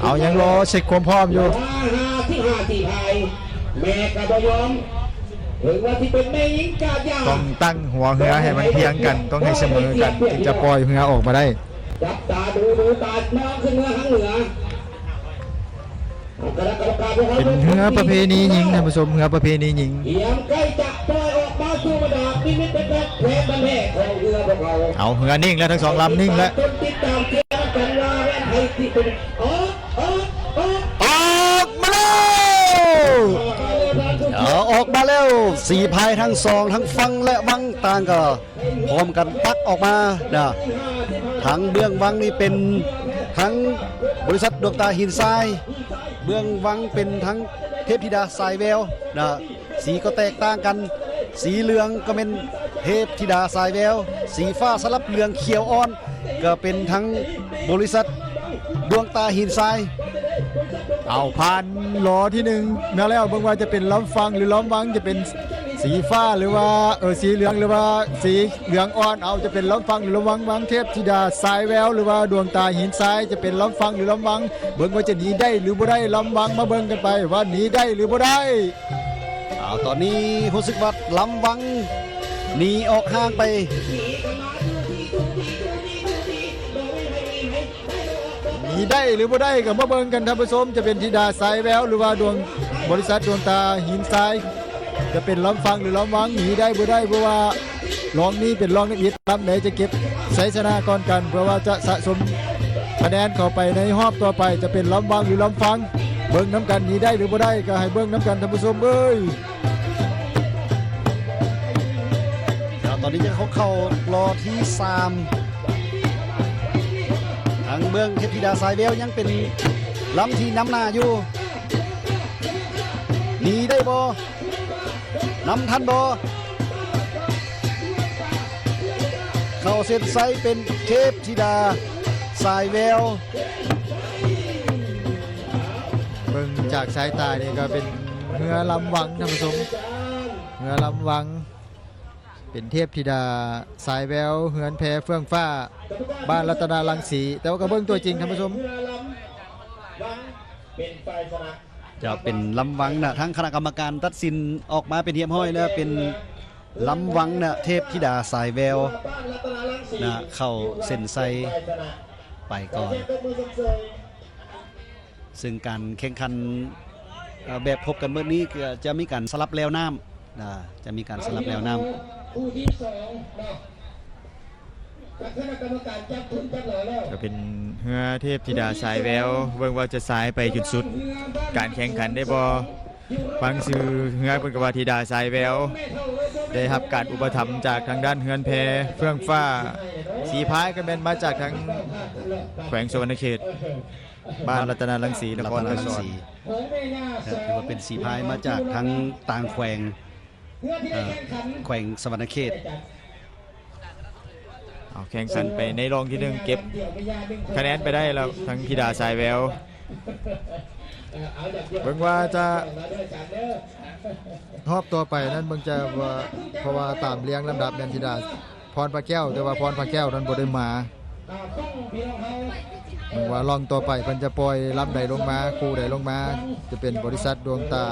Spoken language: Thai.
เอายังรอเช็คความพร้อมอยู่ที่ไทยแม่กระบยอมถึงว่าที่เป็นแม่หญิงกาญาต้องตั้งหัวเหือให้มันเพียงกันต้องให้เสมอกันถึงจะปล่อยเหือออกมาได้จับตาดูตามองขึ้นเหนือข้างเหนือเป็นเหือประเพณีหญิงท่านผู้ชมเหือประเพณีหญิงเหียมใกล้จะปล่อยออกมาสู่บรรดาพิมิตเป็นแผลบันแหกของเรือพวกเราเอาเหือนิ่งแล้วทั้งสองลำนิ่งแล้วติดตามเชียร์กันว่าแว่นไทยที่เป็นออกมาแล้วออกมาแล้วสีพายทั้งสองทั้งฟังและวังต่างก็พร้อมกันปักออกมานะทั้งเบื้องวังนี่เป็นทั้งบริษัทดวงตาหินทรายเบื้องวังเป็นทั้งเทพธิดาสายแววนะสีก็แตกต่างกันสีเหลืองก็เป็นเทพธิดาสายแววสีฟ้าสลับเหลืองเขียวอ่อนก็เป็นทั้งบริษัทดวงตาหินทรายเอาผ่านล้อที่หนึ่งมาแล้วเบิ่งว่าจะเป็นล้อมฟังหรือล้อมวังจะเป็นสีฟ้าหรือว่าสีเหลืองหรือว่าสีเหลืองอ่อนเอาจะเป็นล้อมฟังหรือล้อมวังเทพธิดาสายแววหรือว่าดวงตาหินทรายจะเป็นล้อมฟังหรือล้อมวังเบิ่งว่าจะหนีได้หรือบ่ได้ล้อมวังมาเบิ่งกันไปว่าหนีได้หรือบ่ได้ตอนนี้รู้สึกว่าล้ำวังหนีออกห่างไปหนีได้หรือบ่ได้ก็มาเบิ่งกันท่านผู้ชมจะเป็นธิดาสายแววหรือว่าดวงบริษัทดวงตาหินทรายจะเป็นล้อมฟังหรือล้อมวังหนีได้บ่ได้เพราะว่าลองนี้เป็นลองนิดลำไหนจะเก็บชัยชนะก่อนกันเพราะว่าจะสะสมคะแนนเข้าไปในรอบต่อไปจะเป็นล้อมวังหรือล้อมฟังเบิ่งน้ำกันหนีได้หรือบ่ได้ก็ให้เบิ่งน้ำกันท่านผู้ชมเอ้ยตอนนี้จะเข้ารอที่3ทางเมืองเทพธิดาสายแววยังเป็นลำที่นำหน้าอยู่หนีได้บ่นำทันบ่เข้าเส้นไซเป็นเทพธิดาสายแววเบิ่งจากสายตานี่ก็เป็นเหือลำวังท่านผู้ชมเหือลำวังเป็นเทพธิดาสายแววเหือนแพเฟื่องฟ้าบ้านรัตนารังสีแต่ว่าก็เบิ่งตัวจริงท่านผู้ชมจะเป็นลำวังนะทั้งคณะกรรมการตัดสินออกมาเป็นเทียมห้อยแล้วเป็นลำวังนะเทพธิดาสายแววนะเข้าเส้นไซไปก่อนซึ่งการแข่งขันแบบพบกันเมื่อนี้จะมีการสลับแล้วน้ำนะจะมีการสลับแล้วน้ำก็เป็นเหือเทพธิดาสายแววเบิ่งว่าจะสายไปจุดสุดการแข่งขันได้บ่ฟังชื่อเหือเป็นกว่าธิดาสายแววได้รับการอุปถัมภ์จากทางด้านเหือนแพเฟื่องฟ้าสีพายก็เป็นมาจากทางแขวงสวรรณเขตบ้านรัตนารังสีนครราชสีถือว่าเป็นสีพายมาจากทั้งต่างแขวงสวรรณเขตเอาแข่งขันไปในรองที่1เก็บคะแนนไปได้แล้วทั้งธิดาสายแววเบิ่งว่าจะรอบต่อไปนั้นเบิ่งจะว่าเพราะว่าตามเลี้ยงลำดับแดนธิดาพรพระแก้วแต่ว่าพรพระแก้วนั้นบ่ได้มาเบิ่งว่าลองต่อไปเพิ่นจะปล่อยลำใดลงมาคู่ใดลงมาจะเป็นบริษัทดวงตา